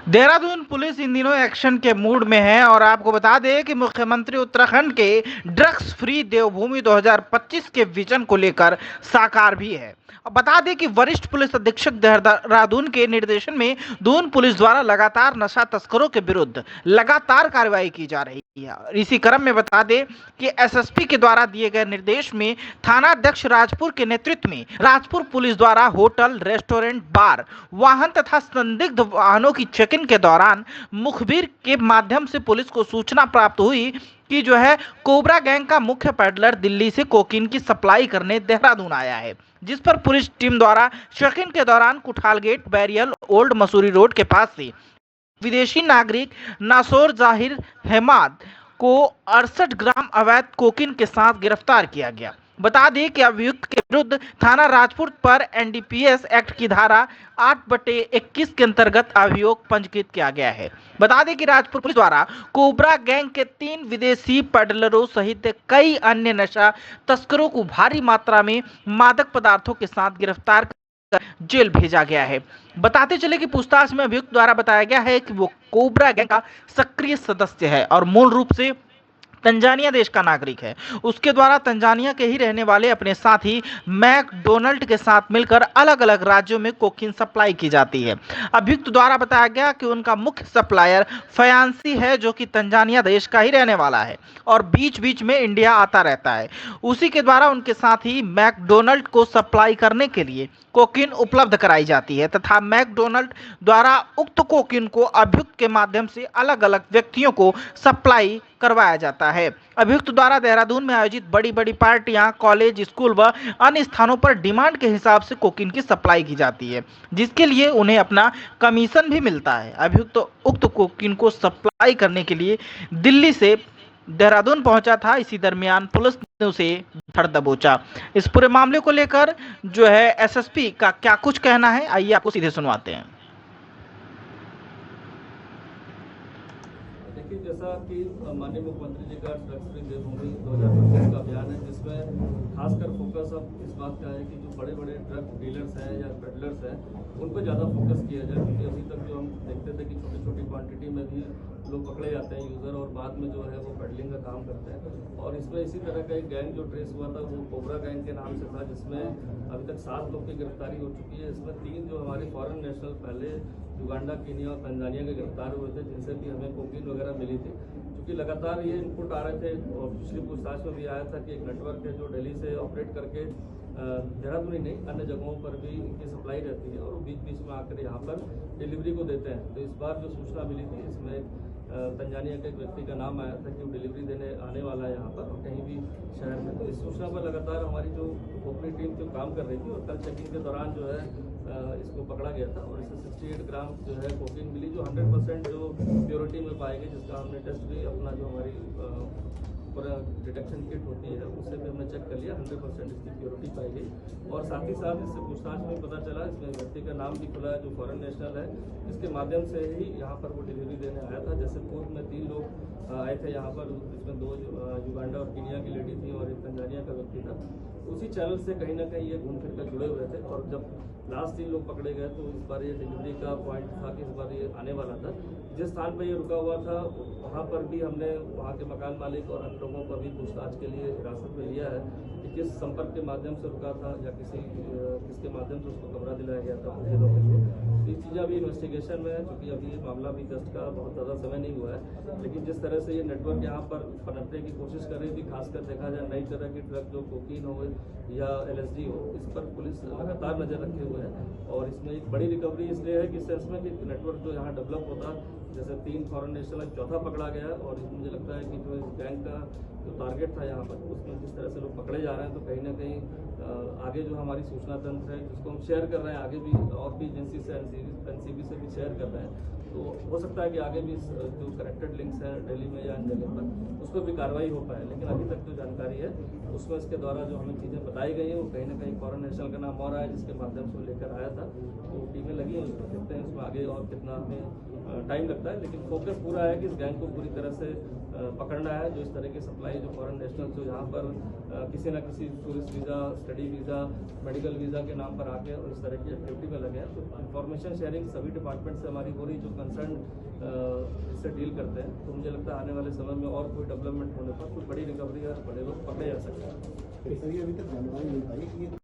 Dehradun police इन दिनों action के mood में है और आपको बता दें कि मुख्यमंत्री उत्तराखंड के ड्रग्स फ्री देवभूमि 2025 के विजन को लेकर साकार भी है। अब बता दें कि वरिष्ठ पुलिस अधीक्षक देहरादून के निर्देशन में दून पुलिस द्वारा लगातार नशा तस्करों के विरुद्ध लगातार कार्रवाई की जा रही है। इसी क्रम में बता दें कि एसएसपी के द्वारा दिए गए निर्देश में थानाध्यक्ष राजपुर के नेतृत्व में राजपुर पुलिस द्वारा होटल, रेस्टोरेंट, बार, वाहन तथा संदिग्ध वाहनों की चेकिंग के दौरान मुखबिर के माध्यम से पुलिस को सूचना प्राप्त हुई कि जो है कोबरा गैंग का मुख्य पैडलर दिल्ली से कोकीन की सप्लाई करने देहरादून आया है, जिस पर पुलिस टीम द्वारा चेकिंग के दौरान Kuthal gate, barrier, old Mussoorie road के पास से विदेशी नागरिक नासोर जाहिर हेमाद को 68 ग्राम अवैध कोकीन के साथ गिरफ्तार किया गया। बता दें कि अभियुक्त के विरुद्ध थाना राजपुर पर एनडीपीएस एक्ट की धारा 8/21 के अंतर्गत अभियोग पंजीकृत किया गया है। बता दें कि राजपुर पुलिस द्वारा कोबरा गैंग के 3 विदेशी पेडलरों सहित कई अन्य नशा तस्करों को भारी मात्रा में मादक पदार्थों के साथ गिरफ्तार जेल भेजा गया है। बताते चले कि पूछताछ में अभियुक्त द्वारा बताया गया है कि वो कोबरा गैंग का सक्रिय सदस्य है और मूल रूप से तंजानिया देश का नागरिक है। उसके द्वारा तंजानिया के ही रहने वाले अपने साथी मैकडोनल्ड के साथ मिलकर अलग अलग राज्यों में कोकीन सप्लाई की जाती है। अभियुक्त द्वारा बताया गया कि उनका मुख्य सप्लायर फयांसी है, जो कि तंजानिया देश का ही रहने वाला है और बीच बीच में इंडिया आता रहता है। उसी के द्वारा उनके साथी मैकडोनल्ड को सप्लाई करने के लिए कोकीन उपलब्ध कराई जाती है तथा मैकडोनल्ड द्वारा उक्त कोकीन को अभियुक्त के माध्यम से अलग अलग व्यक्तियों को सप्लाई करवाया जाता है। अभियुक्त द्वारा देहरादून में आयोजित बड़ी बड़ी पार्टियां, कॉलेज, स्कूल व अन्य स्थानों पर डिमांड के हिसाब से कोकीन की सप्लाई की जाती है, जिसके लिए उन्हें अपना कमीशन भी मिलता है। अभियुक्त उक्त कोकीन को सप्लाई करने के लिए दिल्ली से देहरादून पहुंचा था। इसी दरमियान पुलिस ने उसे धर दबोचा। इस पूरे मामले को लेकर जो है एसएसपी का क्या कुछ कहना है, आइए आपको सीधे सुनवाते हैं। देखिए, जैसा कि माननीय मुख्यमंत्री जी का ड्रग्स फ्री देवभूमि 2025 का अभियान है, जिसमें खासकर फोकस अब इस बात का है कि जो बड़े बड़े ड्रग डीलर्स हैं या पेडलर्स हैं, उन पर ज़्यादा फोकस किया जाए, क्योंकि अभी तक जो हम देखते थे कि छोटी छोटी क्वांटिटी में भी लोग पकड़े जाते हैं यूज़र और बाद में जो है वो पेडलिंग का काम करते हैं। और इसमें इसी तरह का एक गैंग जो ट्रेस हुआ था वो कोबरा गैंग के नाम से था, जिसमें अभी तक 7 लोग की गिरफ्तारी हो चुकी है। इसमें 3 जो हमारे फॉरेन नेशनल पहले युगांडा, कीनिया और तंजानिया के गिरफ्तार हुए थे, जिनसे भी हमें कोकीन वगैरह मिली थी। क्योंकि लगातार ये इनपुट आ रहे थे और पिछली पूछताछ में भी आया था कि एक नेटवर्क है जो दिल्ली से ऑपरेट करके देहरादून ही नहीं अन्य जगहों पर भी इनकी सप्लाई रहती है और बीच बीच में आकर यहाँ पर डिलीवरी को देते हैं। तो इस बार जो सूचना मिली थी, इसमें तंजानिया के एक व्यक्ति का नाम आया था कि वो डिलीवरी देने आने वाला है यहाँ पर और कहीं भी शहर में। तो इस सूचना पर लगातार हमारी जो ओपरी टीम जो काम कर रही थी और कल चेकिंग के दौरान जो है इसको पकड़ा गया था और इससे 68 ग्राम जो है कोकीन मिली, जो 100% जो प्योरिटी में पाई गई, जिसका हमने टेस्ट भी अपना जो हमारी पूरा डिटेक्शन किट होती है उससे भी हमने चेक कर लिया, 100% इसकी प्योरिटी पाई गई। और साथ ही साथ इससे पूछताछ में पता चला, इसमें व्यक्ति का नाम भी खुला है जो फॉरेन नेशनल है, जिसके माध्यम से ही यहाँ पर वो डिलीवरी देने आया था। जैसे पूर्व में 3 लोग आए थे यहाँ पर, जिसमें 2 युगांडा और कीनिया की लेडी थी और एक तंजानिया का व्यक्ति था। उसी चैनल से कहीं ना कहीं ये घूम फिर कर जुड़े हुए थे और जब लास्ट 3 लोग पकड़े गए तो इस बार ये डिलीवरी का पॉइंट था कि इस बार ये आने वाला था। जिस स्थान पर ये रुका हुआ था वहाँ पर भी हमने वहाँ के मकान मालिक और अन्य लोगों को भी पूछताछ के लिए हिरासत में लिया है कि किस संपर्क के माध्यम से रुका था या किसके माध्यम से उसको कमरा दिलाया गया था मुझे लोगों को। ये चीज़ें अभी इन्वेस्टिगेशन में है, क्योंकि अभी ये मामला भी जस्ट का बहुत ज़्यादा समय नहीं हुआ है। लेकिन जिस तरह से ये नेटवर्क यहाँ पर पनपने की कोशिश कर रही थी, खासकर देखा जाए नई तरह की ड्रग जो कोकीन हो या LSD हो, इस पर पुलिस लगातार नज़र रखे हुए है। और इसमें एक बड़ी रिकवरी इसलिए है कि सेंस में कि नेटवर्क जो यहाँ डेवलप होता, जैसे 3 फॉरेन नेशनल, चौथा पकड़ा गया और मुझे लगता है कि जो इस गैंग का जो टारगेट था यहाँ पर, उसमें जिस तरह से लोग पकड़े जा रहे हैं, तो कहीं ना कहीं आगे जो हमारी सूचना तंत्र है जिसको हम शेयर कर रहे हैं, आगे भी और भी एजेंसी से एनसीबी से भी शेयर कर रहे हैं, तो हो सकता है कि आगे भी जो कनेक्टेड लिंक्स हैं दिल्ली में या अन्य जगह पर, उस पर भी कार्रवाई हो पाए। लेकिन अभी तक जो जानकारी है उसमें इसके द्वारा जो हमें चीज़ें बताई गई हैं वो कहीं ना कहीं फॉरेन नेशनल का नाम और आया, जिसके माध्यम से वो लेकर आया था। तो टीमें लगी हैं, उसमें देखते हैं उसमें आगे और कितना हमें टाइम लगता है, लेकिन फोकस पूरा है कि इस गैंग को पूरी तरह से पकड़ना है। जो इस तरह की सप्लाई जो फॉरेन नेशनल जो यहाँ पर किसी न किसी tourist visa, study visa, medical visa के नाम पर आके और इस तरह की एक्टिविटी में लगे हैं, तो इंफॉर्मेशन शेयरिंग सभी डिपार्टमेंट से हमारी हो रही, जो कंसर्न इससे डील करते हैं। तो मुझे लगता है आने वाले समय में और कोई डेवलपमेंट होने पर कोई बड़ी रिकवरी या बड़े लोग पकड़े जा सकते हैं। सर, ये अभी तक जानकारी मिल पाई कि